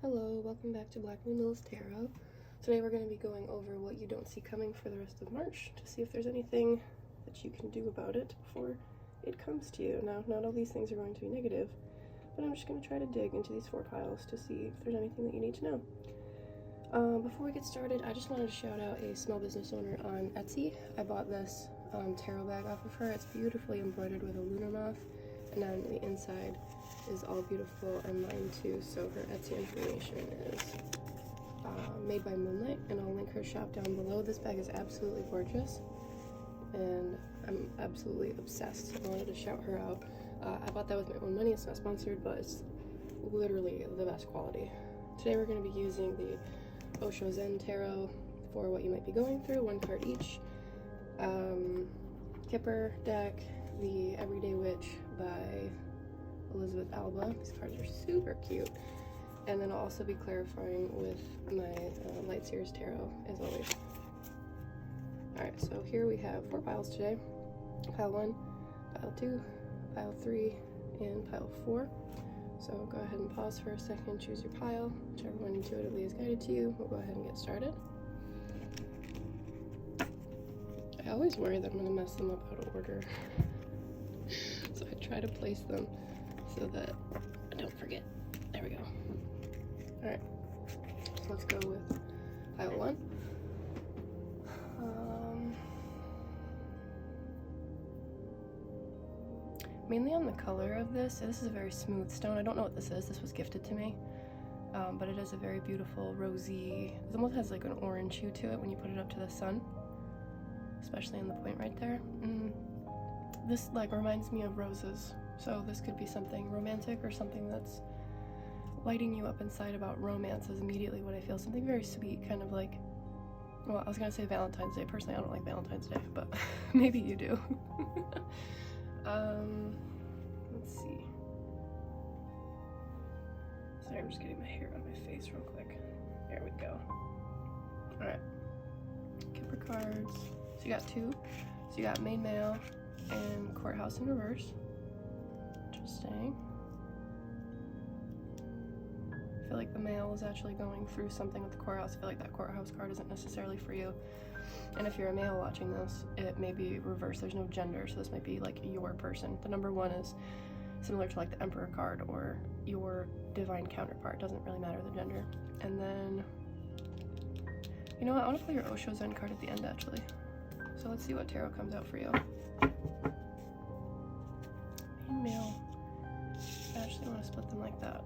Hello, welcome back to Black Moon Mills Tarot. Today we're going to be going over what you don't see coming for the rest of March to see if there's anything that you can do about it before it comes to you. Now, not all these things are going to be negative, but I'm just going to try to dig into these 4 piles to see if there's anything that you need to know. Before we get started, I just wanted to shout out a small business owner on Etsy. I bought this tarot bag off of her. It's beautifully embroidered with a lunar moth, and then the inside is all beautiful, and mine too, so her Etsy information is made by Moonlight, and I'll link her shop down below. This bag is absolutely gorgeous, and I'm absolutely obsessed. I wanted to shout her out. I bought that with my own money. It's not sponsored, but it's literally the best quality. Today we're going to be using the Osho Zen Tarot for what you might be going through, 1 card each. Kipper deck, the Everyday Witch by Elizabeth Alba. These cards are super cute. And then I'll also be clarifying with my Light Series Tarot, as always. Alright, so here we have 4 piles today. Pile 1, pile 2, pile 3, and pile 4. So go ahead and pause for a second, choose your pile, whichever one intuitively is guided to you. We'll go ahead and get started. I always worry that I'm going to mess them up out of order. So I try to place them so that I don't forget. There we go. Alright, so let's go with pile 1. Mainly on the color of this is a very smooth stone. I don't know what this is. This was gifted to me. But it is a very beautiful, rosy, it almost has like an orange hue to it when you put it up to the sun. Especially in the point right there. This like reminds me of roses. So this could be something romantic or something that's lighting you up inside about romance is immediately what I feel. Something very sweet, kind of like, well, I was gonna say Valentine's Day. Personally, I don't like Valentine's Day, but maybe you do. Let's see. Sorry, I'm just getting my hair on my face real quick. There we go. Alright. Kipper cards. So you got 2. So you got main mail and courthouse in reverse. Interesting. I feel like the mail is actually going through something with the courthouse. I feel like that courthouse card isn't necessarily for you. And if you're a male watching this, it may be reversed. There's no gender, so this might be like your person. The number 1 is similar to like the Emperor card or your divine counterpart. Doesn't really matter the gender. And then, you know what? I want to play your Osho Zen card at the end actually. So let's see what tarot comes out for you. Main mail. I actually want to split them like that.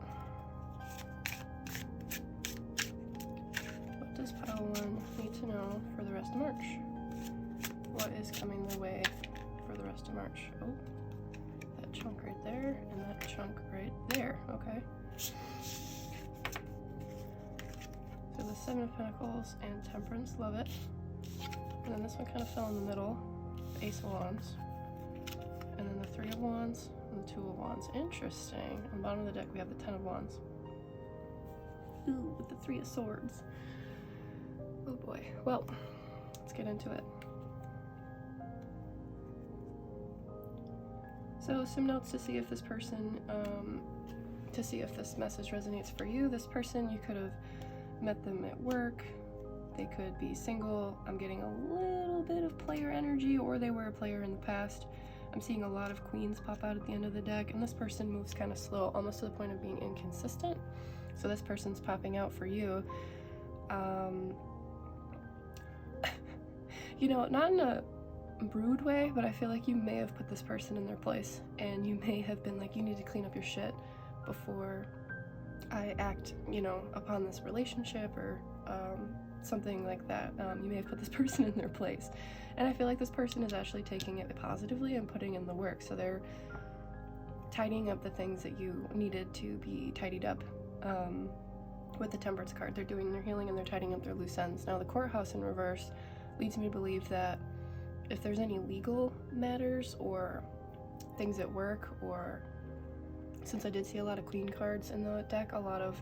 What does pile 1 need to know for the rest of March? What is coming their way for the rest of March? Oh, that chunk right there and that chunk right there. Okay. So the 7 of Pentacles and Temperance, love it. And then this one kind of fell in the middle, the Ace of Wands. And then the 3 of Wands and the 2 of Wands. Interesting. On the bottom of the deck we have the 10 of Wands. Ooh, with the 3 of Swords. Oh boy. Well, let's get into it. So some notes to see if this person, to see if this message resonates for you. This person, you could have met them at work. They could be single. I'm getting a little bit of player energy, or they were a player in the past. I'm seeing a lot of queens pop out at the end of the deck, and this person moves kind of slow, almost to the point of being inconsistent. So this person's popping out for you. You know, not in a rude way, but I feel like you may have put this person in their place, and you may have been like, you need to clean up your shit before I act, you know, upon this relationship, or something like that. You may have put this person in their place, and I feel like this person is actually taking it positively and putting in the work. So they're tidying up the things that you needed to be tidied up. With the Temperance card, they're doing their healing and they're tidying up their loose ends. Now the courthouse in reverse leads me to believe that if there's any legal matters or things at work, or since I did see a lot of queen cards in the deck, a lot of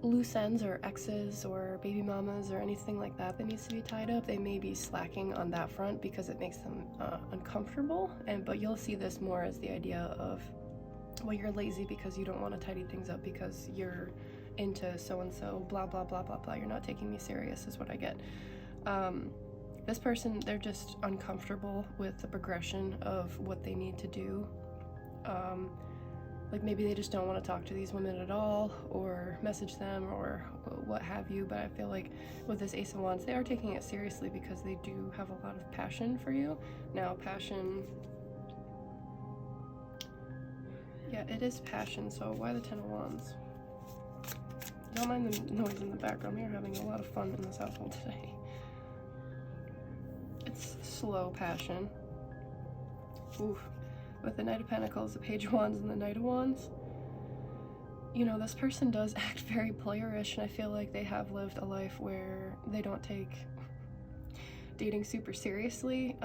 loose ends or exes or baby mamas or anything like that that needs to be tied up, they may be slacking on that front because it makes them uncomfortable. But you'll see this more as the idea of well, you're lazy because you don't want to tidy things up because you're into so-and-so, blah, blah, blah, blah, blah. You're not taking me serious is what I get. This person, they're just uncomfortable with the progression of what they need to do. Like maybe they just don't want to talk to these women at all or message them or what have you, but I feel like with this Ace of Wands, they are taking it seriously because they do have a lot of passion for you. Now, passion, yeah, it is passion, so why the Ten of Wands? Don't mind the noise in the background, we are having a lot of fun in this household today. It's slow passion. Oof. With the Knight of Pentacles, the Page of Wands, and the Knight of Wands, you know, this person does act very playerish, and I feel like they have lived a life where they don't take dating super seriously.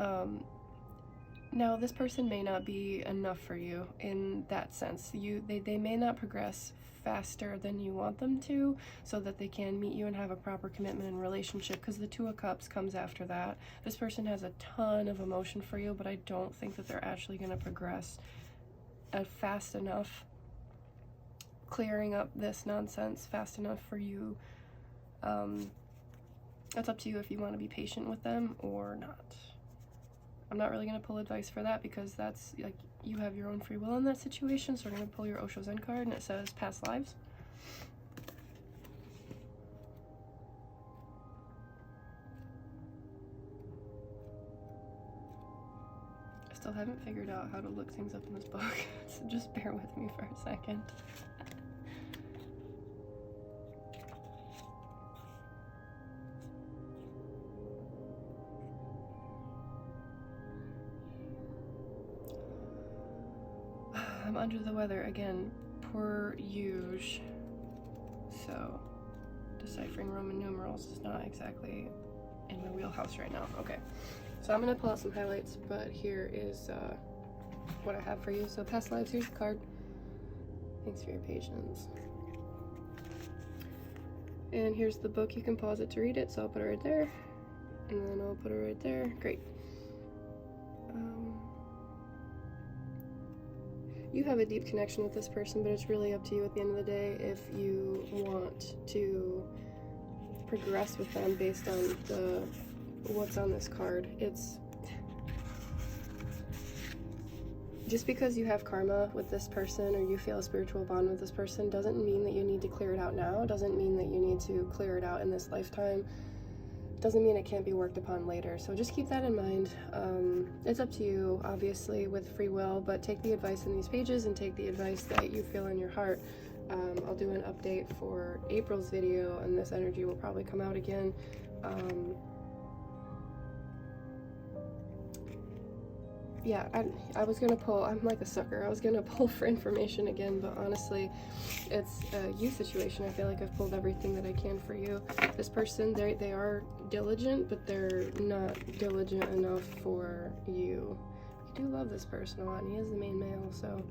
Now, this person may not be enough for you in that sense. They may not progress faster than you want them to so that they can meet you and have a proper commitment and relationship, because the Two of Cups comes after that. This person has a ton of emotion for you, but I don't think that they're actually going to progress fast enough, clearing up this nonsense fast enough for you. It's up to you if you want to be patient with them or not. I'm not really going to pull advice for that because that's like you have your own free will in that situation. So we're going to pull your Osho Zen card, and it says past lives. I still haven't figured out how to look things up in this book, so just bear with me for a second. I'm under the weather again, per usual. So, deciphering Roman numerals is not exactly in my wheelhouse right now. Okay, so I'm gonna pull out some highlights, but here is what I have for you. So, past lives, here's the card. Thanks for your patience. And here's the book. You can pause it to read it, so I'll put it right there. And then I'll put it right there. Great. You have a deep connection with this person, but it's really up to you at the end of the day if you want to progress with them based on what's on this card. It's just because you have karma with this person or you feel a spiritual bond with this person doesn't mean that you need to clear it out now. Doesn't mean that you need to clear it out in this lifetime. Doesn't mean it can't be worked upon later. So just keep that in mind. It's up to you, obviously, with free will, but take the advice in these pages and take the advice that you feel in your heart. I'll do an update for April's video, and this energy will probably come out again. Yeah, I was gonna pull, I'm like a sucker, I was gonna pull for information again, but honestly, it's a you situation. I feel like I've pulled everything that I can for you. This person, they are diligent, but they're not diligent enough for you. You do love this person a lot, and he is the main male, so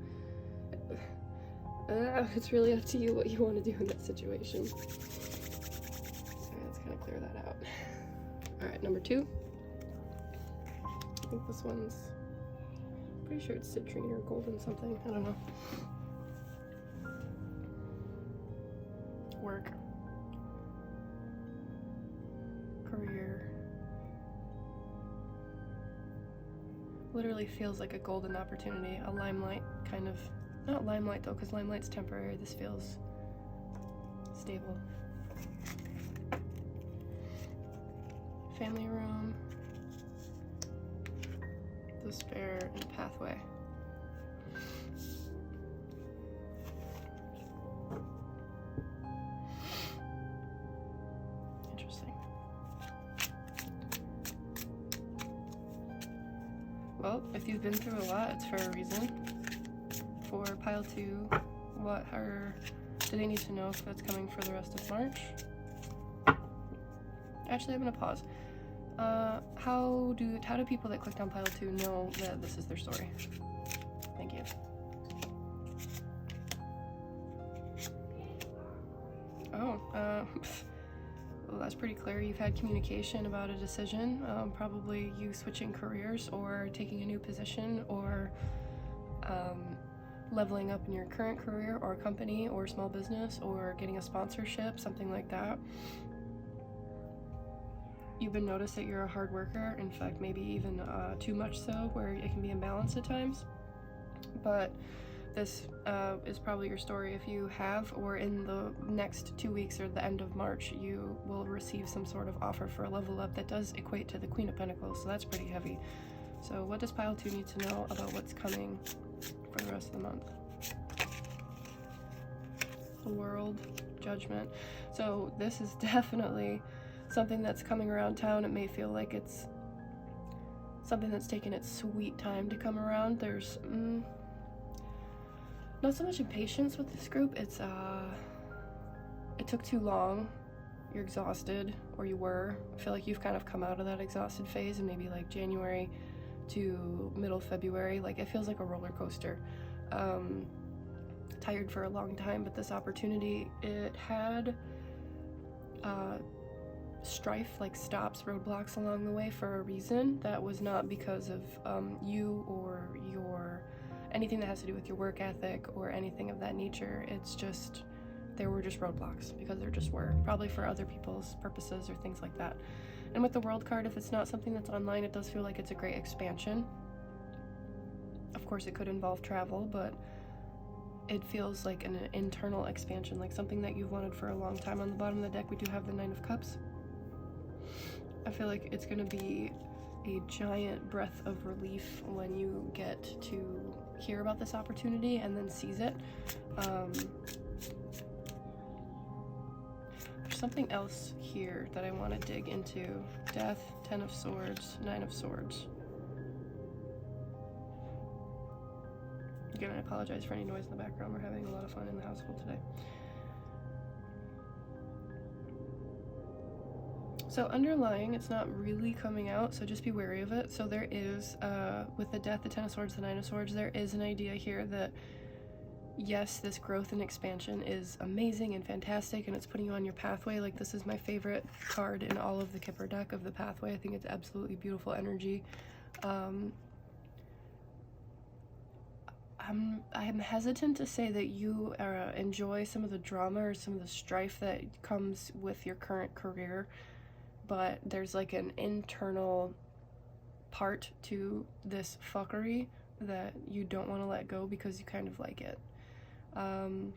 it's really up to you what you want to do in that situation. So let's kind of clear that out. Alright, number 2. I think this one's pretty sure it's citrine or golden something. I don't know. Work. Career. Literally feels like a golden opportunity. A limelight kind of. Not limelight though, because limelight's temporary. This feels stable. Family room. Despair and pathway. Interesting. Well, if you've been through a lot, it's for a reason. For pile 2, what do they need to know if that's coming for the rest of March? Actually, I'm gonna pause. How do people that clicked on pile 2 know that this is their story? Thank you. Oh, well, that's pretty clear. You've had communication about a decision, probably you switching careers or taking a new position or leveling up in your current career or company or small business or getting a sponsorship, something like that. You've been noticed that you're a hard worker, in fact maybe even too much so, where it can be imbalanced at times. But this is probably your story if you have, or in the next 2 weeks or the end of March, you will receive some sort of offer for a level up that does equate to the Queen of Pentacles, so that's pretty heavy. So what does pile 2 need to know about what's coming for the rest of the month? The World, Judgment. So this is definitely something that's coming around town. It may feel like it's something that's taken its sweet time to come around. There's not so much impatience with this group. It's it took too long. You're exhausted, or you were. I feel like you've kind of come out of that exhausted phase, and maybe like January to middle February, like it feels like a roller coaster. Tired for a long time, but this opportunity, it had strife, like stops, roadblocks along the way for a reason. That was not because of you or your anything that has to do with your work ethic or anything of that nature. It's just, there were just roadblocks because there just were, probably for other people's purposes or things like that. And with the World card, if it's not something that's online, it does feel like it's a great expansion. Of course it could involve travel, but it feels like an internal expansion, like something that you've wanted for a long time. On the bottom of the deck we do have the Nine of Cups. I feel like it's going to be a giant breath of relief when you get to hear about this opportunity and then seize it. There's something else here that I want to dig into. Death, 10 of Swords, 9 of Swords. Again, I apologize for any noise in the background. We're having a lot of fun in the household today. So underlying, it's not really coming out, so just be wary of it. So there is, with the Death, the 10 of Swords, the 9 of Swords, there is an idea here that, yes, this growth and expansion is amazing and fantastic, and it's putting you on your pathway. Like, this is my favorite card in all of the Kipper deck of the pathway. I think it's absolutely beautiful energy. I'm hesitant to say that you enjoy some of the drama or some of the strife that comes with your current career, but there's like an internal part to this fuckery that you don't want to let go because you kind of like it. And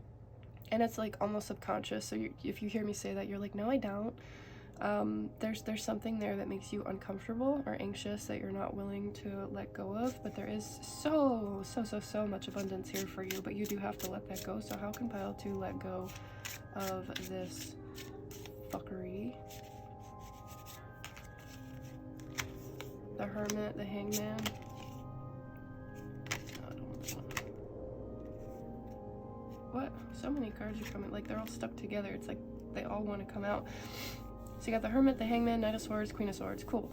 it's like almost subconscious, so if you hear me say that, you're like, no, I don't. There's something there that makes you uncomfortable or anxious that you're not willing to let go of, but there is so much abundance here for you, but you do have to let that go. So how can pile 2 let go of this fuckery? The Hermit, the Hangman. No, I don't want this one. What? So many cards are coming, like they're all stuck together. It's like they all want to come out. So you got the Hermit, the Hangman, Knight of Swords, Queen of Swords. Cool.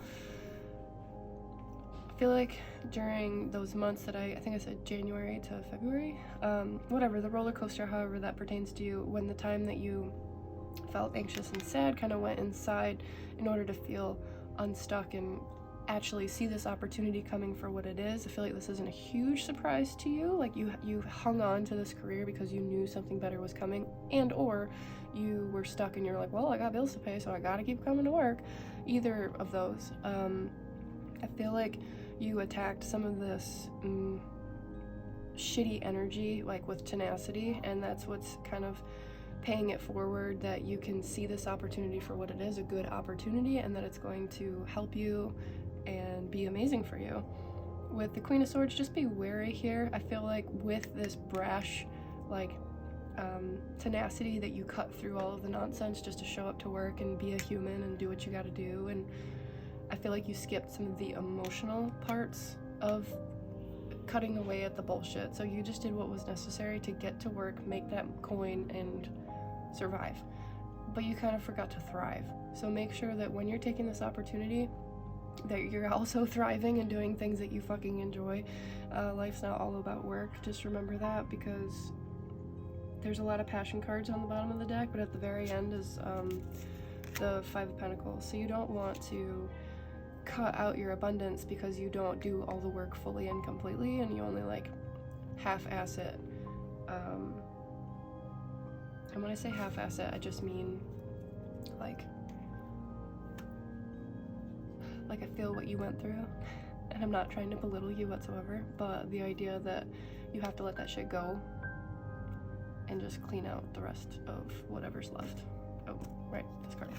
I feel like during those months that I think I said January to February, whatever, the roller coaster, however that pertains to you, when the time that you felt anxious and sad kind of went inside in order to feel unstuck and actually see this opportunity coming for what it is. I feel like this isn't a huge surprise to you. Like you hung on to this career because you knew something better was coming, and or you were stuck and you're like, well, I got bills to pay, so I gotta keep coming to work. Either of those. I feel like you attacked some of this shitty energy like with tenacity, and that's what's kind of paying it forward, that you can see this opportunity for what it is, a good opportunity, and that it's going to help you and be amazing for you. With the Queen of Swords, just be wary here. I feel like with this brash like tenacity that you cut through all of the nonsense just to show up to work and be a human and do what you gotta do, and I feel like you skipped some of the emotional parts of cutting away at the bullshit. So you just did what was necessary to get to work, make that coin, and survive. But you kind of forgot to thrive. So make sure that when you're taking this opportunity, that you're also thriving and doing things that you fucking enjoy. Life's not all about work. Just remember that, because there's a lot of passion cards on the bottom of the deck, but at the very end is the Five of Pentacles. So you don't want to cut out your abundance because you don't do all the work fully and completely, and you only like half-ass it. And when I say half-ass it, I just mean like I feel what you went through, and I'm not trying to belittle you whatsoever, but the idea that you have to let that shit go and just clean out the rest of whatever's left. Oh, right, this card.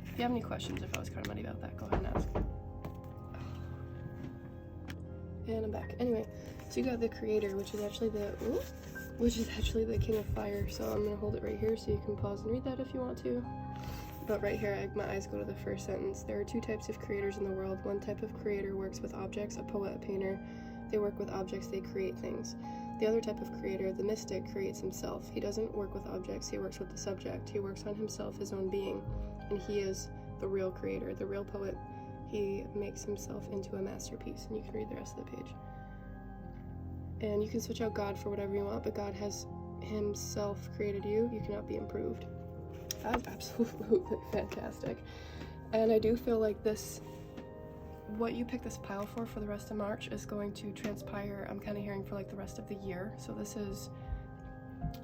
If you have any questions, if I was kind of muddy about that, go ahead and ask. And I'm back. Anyway, so you got the Creator, which is actually the King of Fire. So I'm gonna hold it right here so you can pause and read that if you want to. But right here, my eyes go to the first sentence. There are two types of creators in the world. One type of creator works with objects, a poet, a painter. They work with objects, they create things. The other type of creator, the mystic, creates himself. He doesn't work with objects, he works with the subject. He works on himself, his own being. And he is the real creator, the real poet. He makes himself into a masterpiece. And you can read the rest of the page. And you can switch out God for whatever you want, but God has himself created you. You cannot be improved. That's absolutely fantastic. And I do feel like this, what you pick this pile for the rest of March is going to transpire, I'm kind of hearing, for like the rest of the year. So this is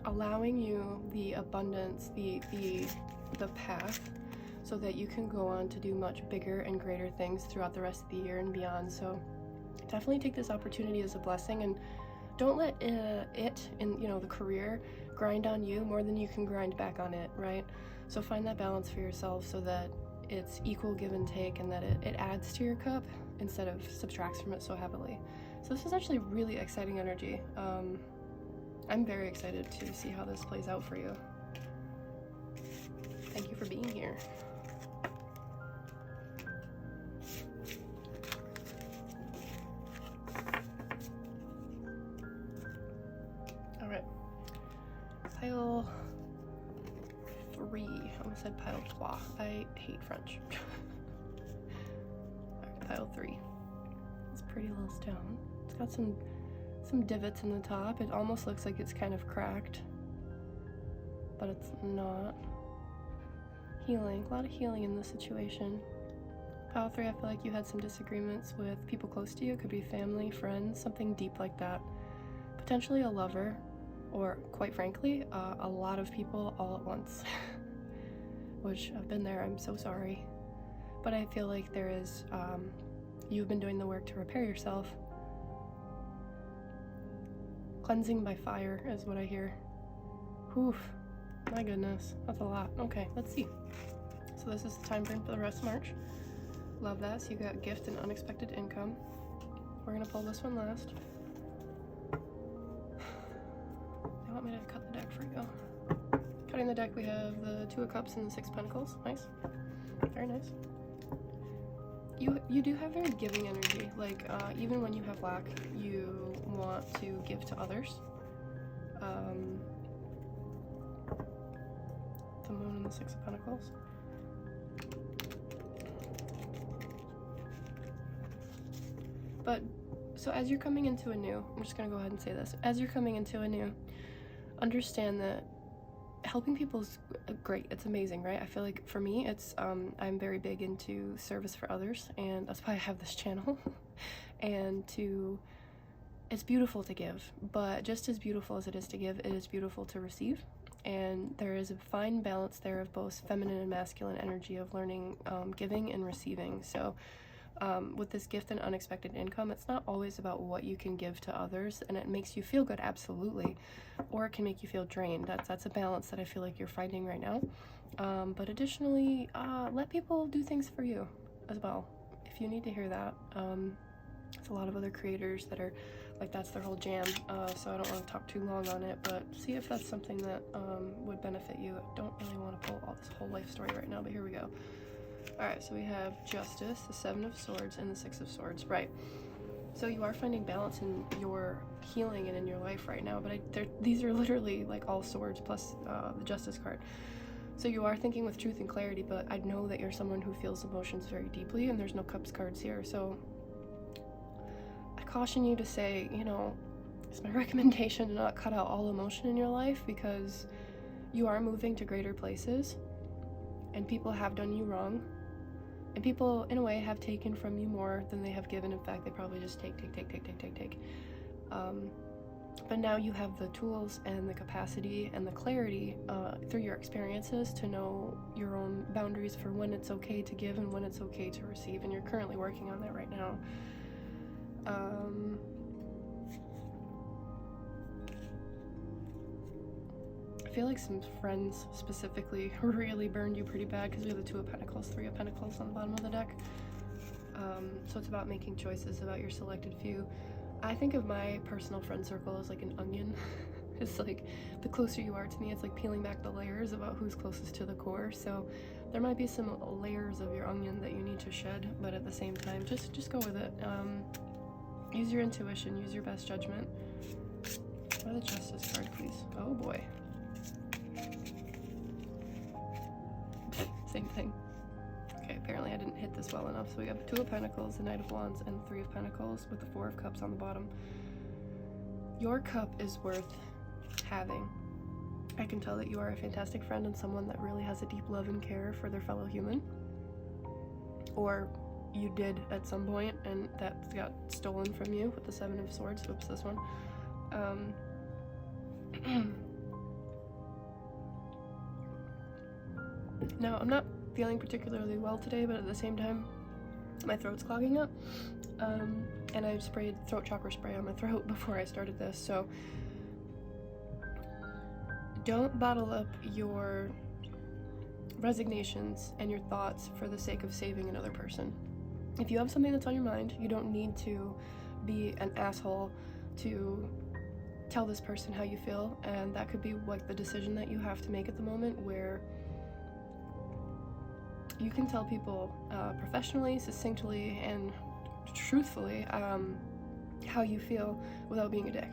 allowing you the abundance, the path, so that you can go on to do much bigger and greater things throughout the rest of the year and beyond. So definitely take this opportunity as a blessing, and don't let it in, the career grind on you more than you can grind back on it, right? So find that balance for yourself so that it's equal give and take, and that it adds to your cup instead of subtracts from it so heavily. So this is actually really exciting energy. I'm very excited to see how this plays out for you. Thank you for being here. All right, pile 3. I almost said pile 3. I hate French. Alright, pile 3. It's a pretty little stone. It's got some divots in the top. It almost looks like it's kind of cracked, but it's not. Healing. A lot of healing in this situation. Pile 3, I feel like you had some disagreements with people close to you. It could be family, friends, something deep like that. Potentially a lover, or quite frankly, a lot of people all at once. Which, I've been there, I'm so sorry. But I feel like there is, you've been doing the work to repair yourself. Cleansing by fire is what I hear. Whew, my goodness, that's a lot. Okay, let's see. So this is the time frame for the rest of March. Love that. So you got gift and unexpected income. We're gonna pull this one last. They want me to cut the deck for you. Cutting the deck, we have the 2 of Cups and the 6 of Pentacles. Nice. Very nice. You do have very giving energy. Like, even when you have lack, you want to give to others. The Moon and the 6 of Pentacles. But, so as you're coming into a new, I'm just gonna go ahead and say this. As you're coming into a new, understand that helping people is great. It's amazing, right? I feel like for me, it's, I'm very big into service for others, and that's why I have this channel. And it's beautiful to give, but just as beautiful as it is to give, it is beautiful to receive. And there is a fine balance there of both feminine and masculine energy of learning, giving and receiving. So with this gift and unexpected income, it's not always about what you can give to others, and it makes you feel good, absolutely, or it can make you feel drained. That's a balance that I feel like you're finding right now. But additionally, let people do things for you as well, if you need to hear that. There's a lot of other creators that are like, that's their whole jam, so I don't want to talk too long on it, but see if that's something that would benefit you. I don't really want to pull all this whole life story right now, but here we go. Alright, so we have Justice, the 7 of Swords, and the 6 of Swords. Right. So you are finding balance in your healing and in your life right now, but these are literally like all swords plus the Justice card. So you are thinking with truth and clarity, but I know that you're someone who feels emotions very deeply, and there's no Cups cards here. So I caution you to say, it's my recommendation to not cut out all emotion in your life, because you are moving to greater places, and people have done you wrong. And people, in a way, have taken from you more than they have given. In fact, they probably just take. But now you have the tools and the capacity and the clarity through your experiences to know your own boundaries for when it's okay to give and when it's okay to receive. And you're currently working on that right now. I feel like some friends specifically really burned you pretty bad because we have the Two of Pentacles, Three of Pentacles on the bottom of the deck. So it's about making choices about your selected few. I think of my personal friend circle as like an onion. It's like the closer you are to me, it's like peeling back the layers about who's closest to the core. So there might be some layers of your onion that you need to shed, but at the same time, just go with it. Use your intuition, use your best judgment. Or the Justice card, please. Oh boy. Same thing. Okay, apparently I didn't hit this well enough. So we have Two of Pentacles, the Knight of Wands, and the Three of Pentacles with the Four of Cups on the bottom. Your cup is worth having. I can tell that you are a fantastic friend and someone that really has a deep love and care for their fellow human. Or you did at some point, and that got stolen from you with the Seven of Swords. Oops, this one. Now, I'm not feeling particularly well today, but at the same time, my throat's clogging up. And I sprayed throat chakra spray on my throat before I started this, so don't bottle up your resignations and your thoughts for the sake of saving another person. If you have something that's on your mind, you don't need to be an asshole to tell this person how you feel, and that could be like the decision that you have to make at the moment, where you can tell people professionally, succinctly, and truthfully how you feel without being a dick.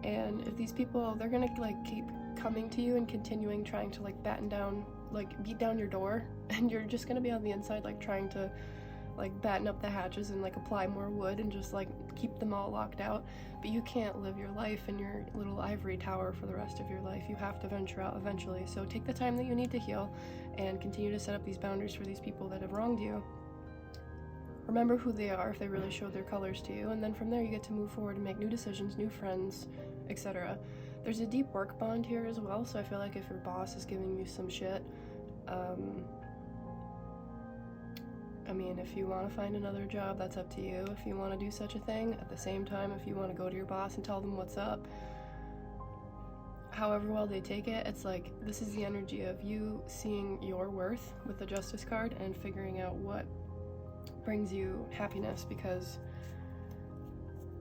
And if these people, they're gonna like keep coming to you and continuing trying to like batten down, like beat down your door, and you're just gonna be on the inside like trying to like batten up the hatches and like apply more wood and just like keep them all locked out. But you can't live your life in your little ivory tower for the rest of your life. You have to venture out eventually. So take the time that you need to heal and continue to set up these boundaries for these people that have wronged you. Remember who they are if they really showed their colors to you, and then from there you get to move forward and make new decisions, new friends, etc. There's a deep work bond here as well, so I feel like if your boss is giving you some shit, I mean, if you want to find another job, that's up to you. If you want to do such a thing, at the same time, if you want to go to your boss and tell them what's up, however well they take it, it's like, this is the energy of you seeing your worth with the Justice card and figuring out what brings you happiness, because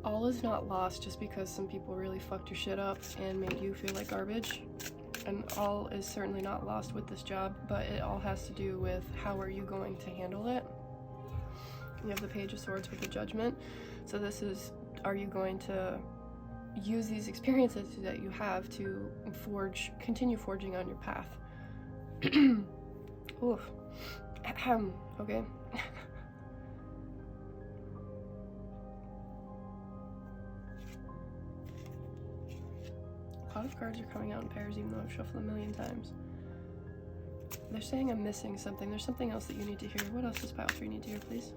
all is not lost just because some people really fucked your shit up and made you feel like garbage. And all is certainly not lost with this job, but it all has to do with how are you going to handle it. You have the Page of Swords with the Judgment. So this is, are you going to use these experiences that you have to continue forging on your path? Oof. Okay. A lot of cards are coming out in pairs, even though I've shuffled a million times. They're saying I'm missing something. There's something else that you need to hear. What else does pile 3 need to hear, please?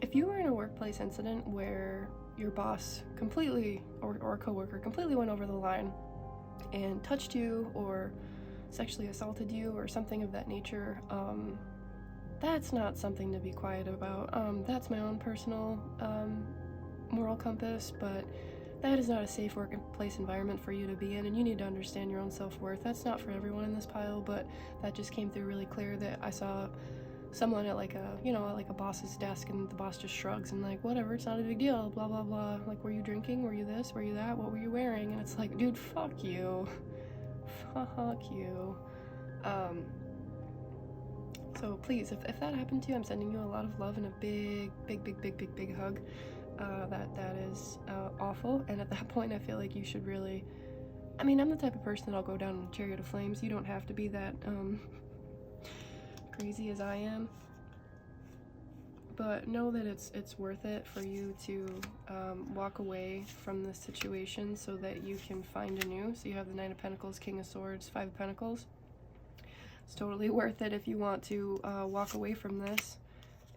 If you were in a workplace incident where your boss completely, or a coworker completely went over the line and touched you or sexually assaulted you or something of that nature, that's not something to be quiet about. That's my own personal moral compass, but that is not a safe workplace environment for you to be in, and you need to understand your own self-worth. That's not for everyone in this pile, but that just came through really clear that I saw someone at like a boss's desk, and the boss just shrugs and like, whatever, it's not a big deal, blah blah blah. Like, were you drinking? Were you this? Were you that? What were you wearing? And it's like, dude, fuck you. Fuck you. So please, if that happened to you, I'm sending you a lot of love and a big hug. That is awful, and at that point I feel like you should really, I mean, I'm the type of person that'll go down in a chariot of flames. You don't have to be that crazy as I am, but know that it's worth it for you to walk away from this situation so that you can find a new. So you have the Nine of Pentacles, King of Swords, Five of Pentacles. It's totally worth it if you want to walk away from this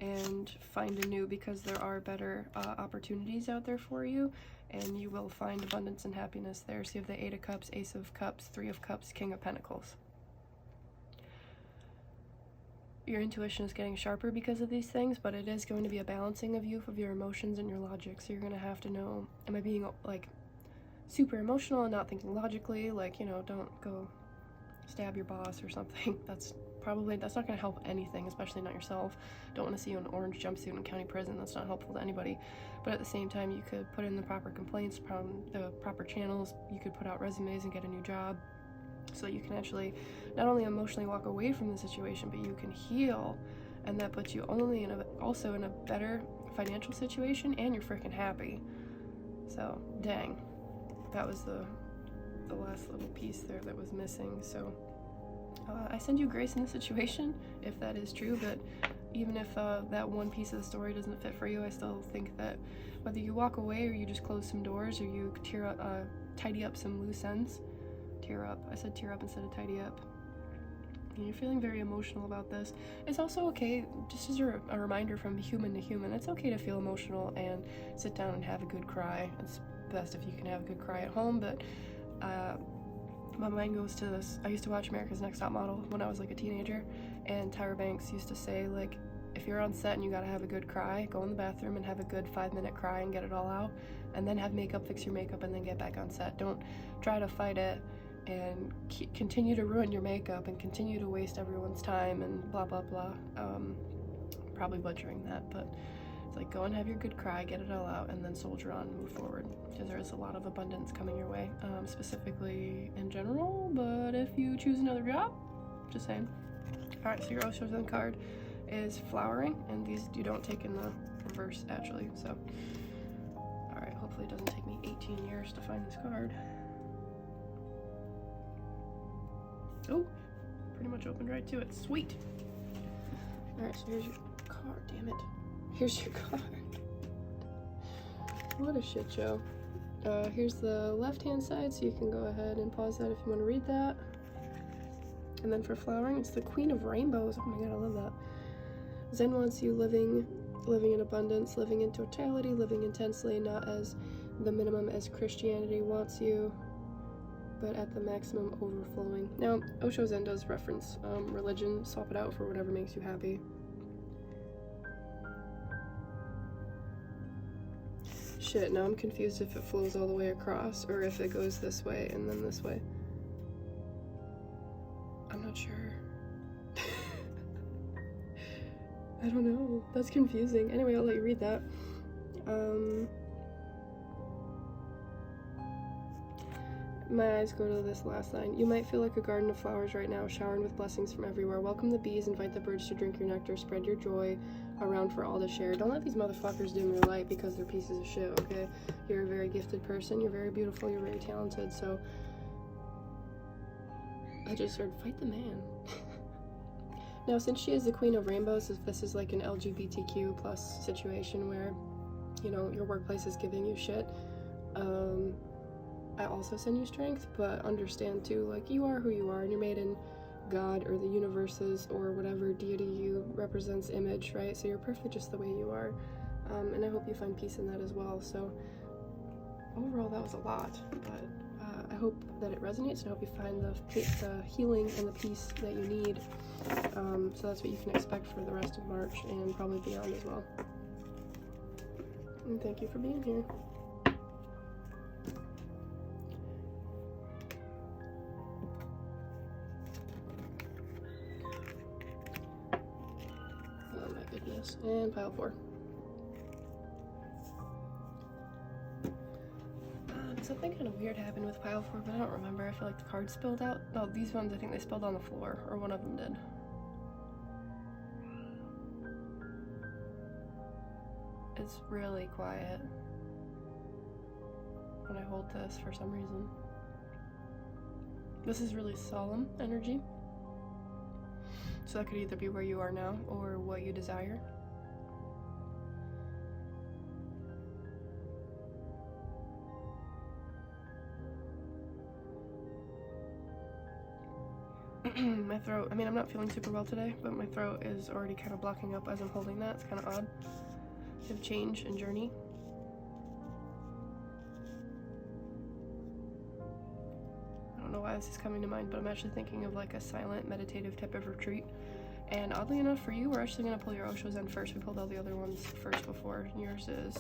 and find a new, because there are better opportunities out there for you, and you will find abundance and happiness there. So you have the Eight of Cups, Ace of Cups, Three of Cups, King of Pentacles. Your intuition is getting sharper because of these things, but it is going to be a balancing of your emotions and your logic. So you're going to have to know, am I being like super emotional and not thinking logically? Like, you know, don't go stab your boss or something. That's not going to help anything, especially not yourself. Don't want to see you in an orange jumpsuit in county prison. That's not helpful to anybody. But at the same time, you could put in the proper complaints, the proper channels. You could put out resumes and get a new job, so you can actually not only emotionally walk away from the situation, but you can heal, and that puts you also in a better financial situation, and you're freaking happy. So dang, that was the last little piece there that was missing. So I send you grace in the situation if that is true, but even if that one piece of the story doesn't fit for you, I still think that whether you walk away or you just close some doors or you tidy up some loose ends. Tear up. I said tear up instead of tidy up. And you're feeling very emotional about this. It's also okay, just as a reminder from human to human, it's okay to feel emotional and sit down and have a good cry. It's best if you can have a good cry at home, but my mind goes to this. I used to watch America's Next Top Model when I was like a teenager, and Tyra Banks used to say, like, if you're on set and you gotta have a good cry, go in the bathroom and have a good 5-minute cry and get it all out, and then have makeup, fix your makeup, and then get back on set. Don't try to fight it and continue to ruin your makeup and continue to waste everyone's time and blah blah blah. Probably butchering that, but it's like, go and have your good cry, get it all out, and then soldier on and move forward, because there is a lot of abundance coming your way, specifically in general, but if you choose another job, just saying. Alright, so your Osho Zen card is flowering, and these you don't take in the reverse actually, so alright, hopefully it doesn't take me 18 years to find this card. Oh, pretty much opened right to it. Sweet. Alright, so here's your card. Damn it. Here's your card. What a shit show. Here's the left-hand side, so you can go ahead and pause that if you want to read that. And then for flowering, it's the Queen of Rainbows. Oh my god, I love that. Zen wants you living in abundance, living in totality, living intensely, not as the minimum as Christianity wants you, but at the maximum overflowing. Now, Osho Zen does reference religion. Swap it out for whatever makes you happy. Shit, now I'm confused if it flows all the way across or if it goes this way and then this way. I'm not sure. I don't know. That's confusing. Anyway, I'll let you read that. My eyes go to this last line. You might feel like a garden of flowers right now, showering with blessings from everywhere. Welcome the bees, invite the birds to drink your nectar, spread your joy around for all to share. Don't let these motherfuckers dim your light because they're pieces of shit, okay? You're a very gifted person, you're very beautiful, you're very talented, so I just heard, fight the man. Now, since she is the Queen of Rainbows, if this is like an LGBTQ plus situation where, you know, your workplace is giving you shit, I also send you strength, but understand too, like, you are who you are, and you're made in God or the universes or whatever deity you represents image, right? So you're perfect just the way you are, and I hope you find peace in that as well. So overall, that was a lot, but I hope that it resonates, and I hope you find the healing and the peace that you need. So that's what you can expect for the rest of March and probably beyond as well. And thank you for being here. And pile 4. Something kind of weird happened with pile 4, but I don't remember. I feel like the cards spilled out. No, these ones, I think they spilled on the floor, or one of them did. It's really quiet when I hold this for some reason. This is really solemn energy. So that could either be where you are now or what you desire. throat, I mean, I'm not feeling super well today, but my throat is already kind of blocking up as I'm holding that. It's kind of odd. Of change and journey. I don't know why this is coming to mind, but I'm actually thinking of like a silent meditative type of retreat. And oddly enough for you, we're actually going to pull your Osho Zen first. We pulled all the other ones first before. Yours is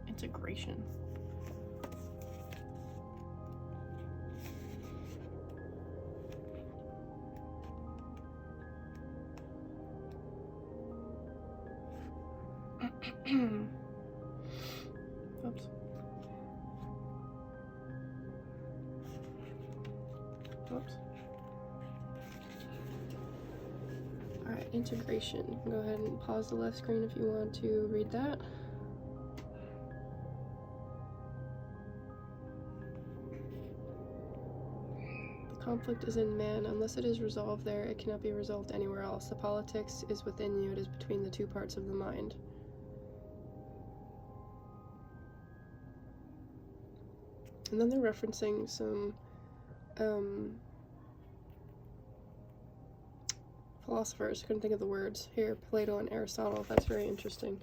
integration. Oops. Oops. Alright, integration. Go ahead and pause the left screen if you want to read that. The conflict is in man. Unless it is resolved there, it cannot be resolved anywhere else. The politics is within you. It is between the two parts of the mind. And then they're referencing some philosophers. I couldn't think of the words. Here, Plato and Aristotle. That's very interesting.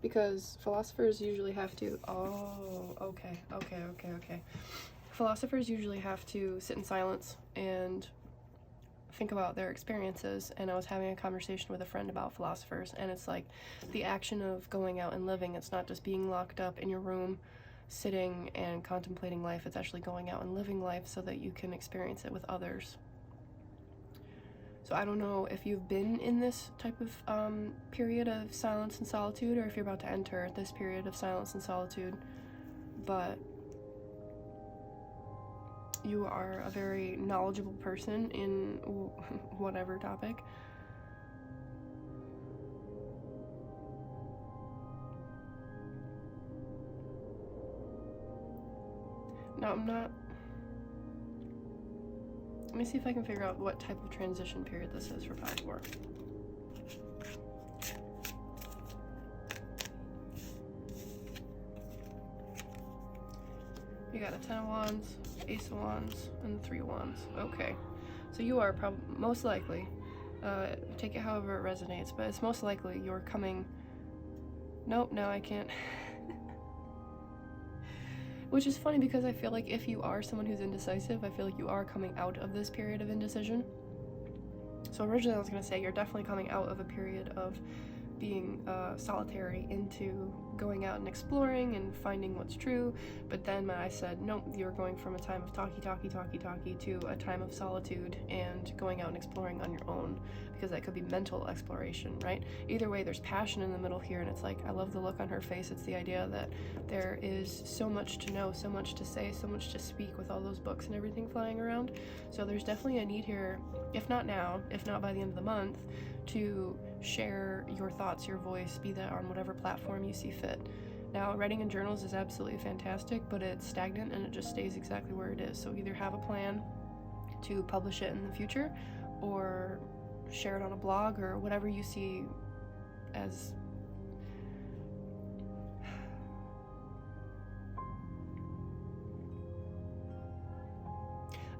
Because philosophers usually have to... Oh, okay. Philosophers usually have to sit in silence and think about their experiences. And I was having a conversation with a friend about philosophers. And it's like the action of going out and living. It's not just being locked up in your room sitting and contemplating life. It's actually going out and living life so that you can experience it with others. So I don't know if you've been in this type of period of silence and solitude, or if you're about to enter this period of silence and solitude, but you are a very knowledgeable person in whatever topic. No, I'm not. Let me see if I can figure out what type of transition period this is for Pile 4. You got a 10 of Wands, Ace of Wands, and 3 of Wands. Okay. So you are most likely, take it however it resonates, but it's most likely you're coming... Nope, no, I can't... Which is funny because I feel like if you are someone who's indecisive, I feel like you are coming out of this period of indecision. So originally I was going to say you're definitely coming out of a period of being solitary into going out and exploring and finding what's true, but then I said nope, you're going from a time of talky to a time of solitude and going out and exploring on your own, because that could be mental exploration, right? Either way, there's passion in the middle here, and it's like, I love the look on her face. It's the idea that there is so much to know, so much to say, so much to speak with all those books and everything flying around. So there's definitely a need here, if not now, if not by the end of the month, to share your thoughts, your voice, be that on whatever platform you see fit. Now, writing in journals is absolutely fantastic, but it's stagnant and it just stays exactly where it is. So either have a plan to publish it in the future, or share it on a blog, or whatever you see as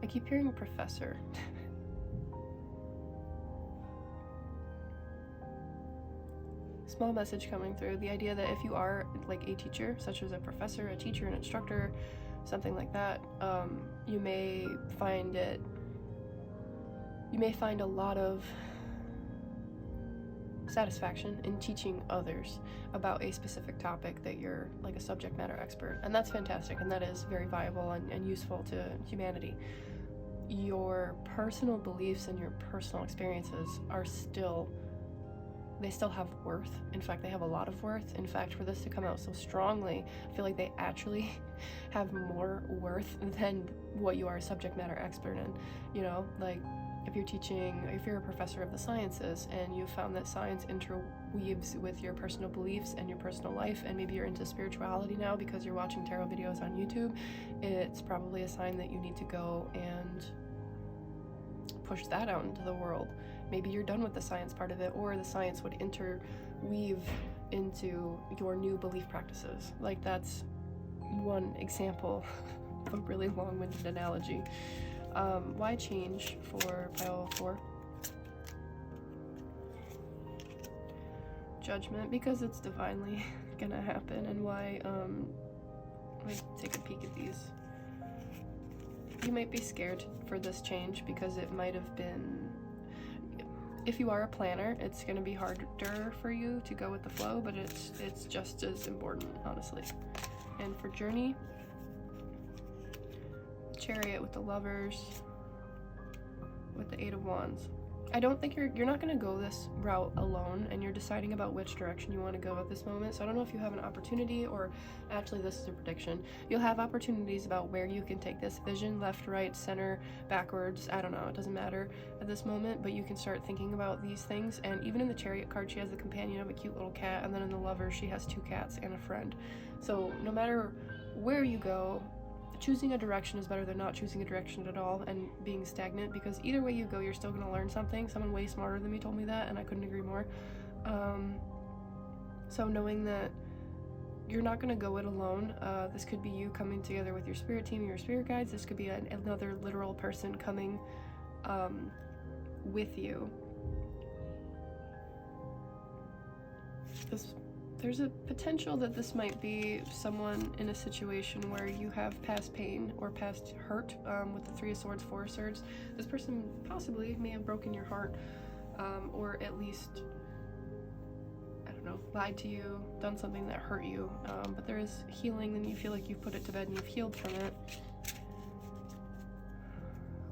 I keep hearing professor. Small message coming through. The idea that if you are like a teacher, such as a professor, a teacher, an instructor, something like that, you may find a lot of satisfaction in teaching others about a specific topic that you're like a subject matter expert, and that's fantastic, and that is very viable and useful to humanity. Your personal beliefs and your personal experiences they still have worth. In fact, they have a lot of worth. In fact, for this to come out so strongly, I feel like they actually have more worth than what you are a subject matter expert in. You know, like if you're a professor of the sciences and you found that science interweaves with your personal beliefs and your personal life, and maybe you're into spirituality now because you're watching tarot videos on YouTube, it's probably a sign that you need to go and push that out into the world. Maybe you're done with the science part of it, or the science would interweave into your new belief practices. Like, that's one example of a really long-winded analogy. Why change for pile of 4? Judgment, because it's divinely gonna happen. And why, let me take a peek at these. You might be scared for this change because it might have been, if you are a planner, it's gonna be harder for you to go with the flow, but it's just as important, honestly. And for journey, Chariot with the Lovers, with the 8 of Wands. I don't think you're not going to go this route alone, and you're deciding about which direction you want to go at this moment. So I don't know if you have an opportunity, or actually this is a prediction. You'll have opportunities about where you can take this vision, left, right, center, backwards. I don't know, it doesn't matter at this moment, but you can start thinking about these things. And even in the Chariot card, she has the companion of a cute little cat, and then in the Lover, she has 2 cats and a friend. So no matter where you go, choosing a direction is better than not choosing a direction at all and being stagnant, because either way you go, you're still going to learn something. Someone way smarter than me told me that, and I couldn't agree more. So knowing that you're not going to go it alone, this could be you coming together with your spirit team, your spirit guides. This could be another literal person coming with you. There's a potential that this might be someone in a situation where you have past pain or past hurt, with the 3 of Swords, 4 of Swords. This person possibly may have broken your heart, or at least, I don't know, lied to you, done something that hurt you, but there is healing, and you feel like you've put it to bed and you've healed from it.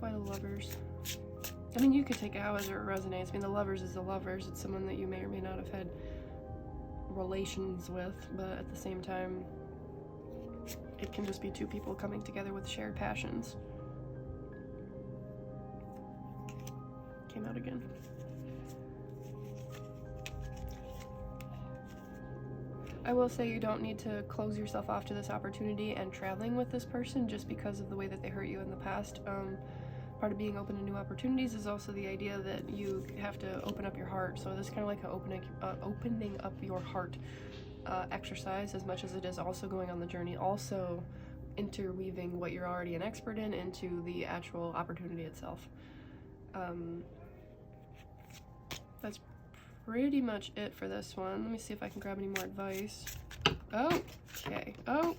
Why the Lovers? I mean, you could take it however it resonates. I mean, the Lovers is the Lovers. It's someone that you may or may not have had relations with, but at the same time, it can just be 2 people coming together with shared passions. Came out again. I will say you don't need to close yourself off to this opportunity and traveling with this person just because of the way that they hurt you in the past. Part of being open to new opportunities is also the idea that you have to open up your heart. So this is kind of like an opening up your heart exercise, as much as it is also going on the journey, also interweaving what you're already an expert in into the actual opportunity itself. That's pretty much it for this one. Let me see if I can grab any more advice. Okay, well,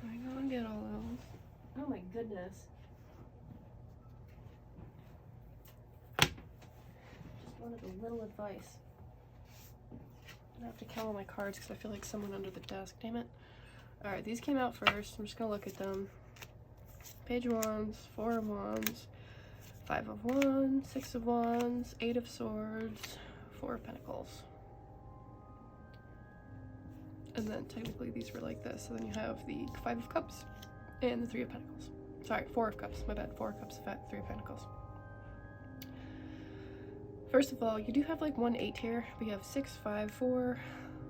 I go and get all those. Oh my goodness. Just wanted a little advice. I have to count all my cards because I feel like someone under the desk. Damn it. Alright, these came out first. I'm just going to look at them. Page of Wands, 4 of Wands, 5 of Wands, 6 of Wands, 8 of Swords, 4 of Pentacles. And then technically these were like this. So then you have the 5 of Cups and the 3 of Pentacles. Sorry, 4 of Cups. My bad. 4 of Cups, 3 of Pentacles. First of all, you do have like 1 8 here. We have 6, 5, 4,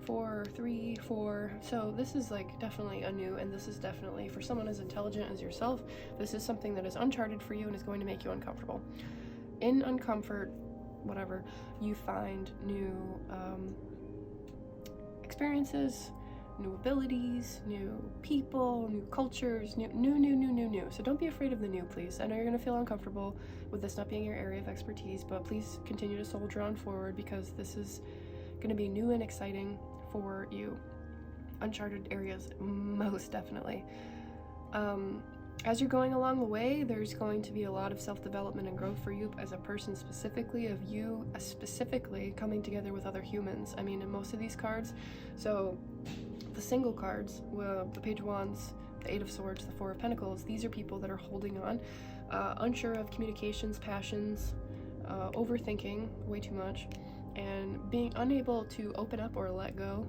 4, 3, 4. So this is like definitely a new, and this is definitely for someone as intelligent as yourself. This is something that is uncharted for you and is going to make you uncomfortable. In uncomfort, whatever, you find new experiences, new abilities, new people, new cultures, new. So don't be afraid of the new, please. I know you're going to feel uncomfortable with this not being your area of expertise, but please continue to soldier on forward, because this is going to be new and exciting for you. Uncharted areas, most definitely. As you're going along the way, there's going to be a lot of self-development and growth for you as a person, specifically of you specifically coming together with other humans. I mean, in most of these cards, so the single cards, the Page of Wands, the 8 of Swords, the 4 of Pentacles, these are people that are holding on, unsure of communications, passions, overthinking way too much, and being unable to open up or let go.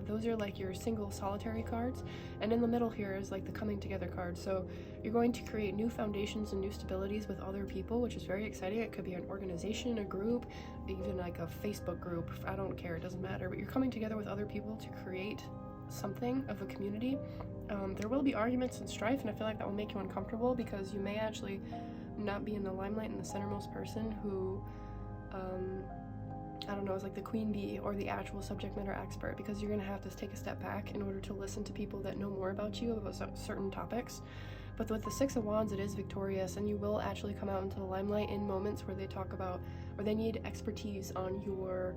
Those are like your single solitary cards, and in the middle here is like the coming together card. So you're going to create new foundations and new stabilities with other people, which is very exciting. It could be an organization, a group, even like a Facebook group. I don't care, it doesn't matter, but you're coming together with other people to create something of a community. There will be arguments and strife, and I feel like that will make you uncomfortable, because you may actually not be in the limelight and the centermost person who I don't know, as like the queen bee or the actual subject matter expert, because you're going to have to take a step back in order to listen to people that know more about you about certain topics. But with the Six of Wands, it is victorious, and you will actually come out into the limelight in moments where they talk about, or they need expertise on your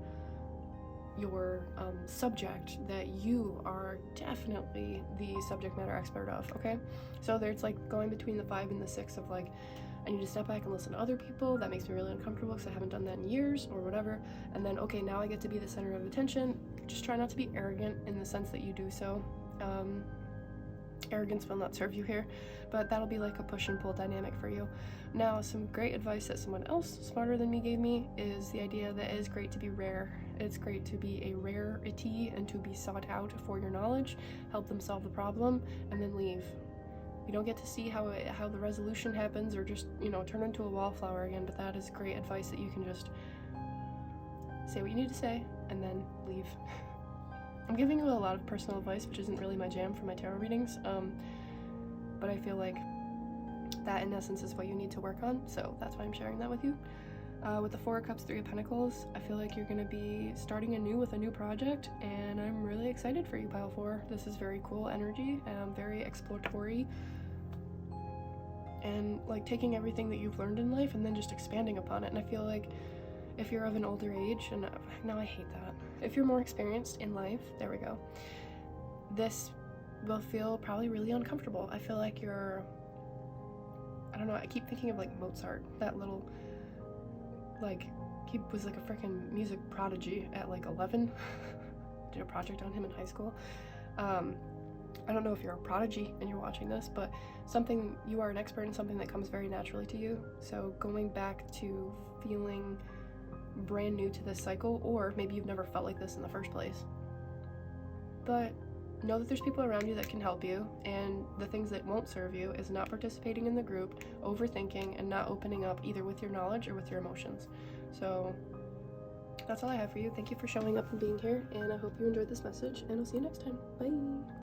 subject that you are definitely the subject matter expert of, okay? So there's like going between the 5 and the 6 of like, I need to step back and listen to other people. That makes me really uncomfortable because I haven't done that in years or whatever. And then, okay, now I get to be the center of attention. Just try not to be arrogant in the sense that you do so. Arrogance will not serve you here, but that'll be like a push and pull dynamic for you. Now, some great advice that someone else smarter than me gave me is the idea that it is great to be rare. It's great to be a rarity and to be sought out for your knowledge, help them solve the problem, and then leave. You don't get to see how the resolution happens, or just, you know, turn into a wallflower again, but that is great advice that you can just say what you need to say and then leave. I'm giving you a lot of personal advice, which isn't really my jam for my tarot readings, but I feel like that in essence is what you need to work on, so that's why I'm sharing that with you. With the 4 of Cups, 3 of Pentacles, I feel like you're going to be starting anew with a new project, and I'm really excited for you, Pile 4. This is very cool energy, very exploratory, and like taking everything that you've learned in life and then just expanding upon it. And I feel like if you're of an older age, and now I hate that, if you're more experienced in life, there we go, this will feel probably really uncomfortable. I feel like you're, I don't know, I keep thinking of like Mozart, that little, like, he was like a freaking music prodigy at like 11. Did a project on him in high school. I don't know if you're a prodigy and you're watching this, but you are an expert in something that comes very naturally to you. So going back to feeling brand new to this cycle, or maybe you've never felt like this in the first place. But know that there's people around you that can help you, and the things that won't serve you is not participating in the group, overthinking, and not opening up either with your knowledge or with your emotions. So that's all I have for you. Thank you for showing up and being here, and I hope you enjoyed this message, and I'll see you next time. Bye!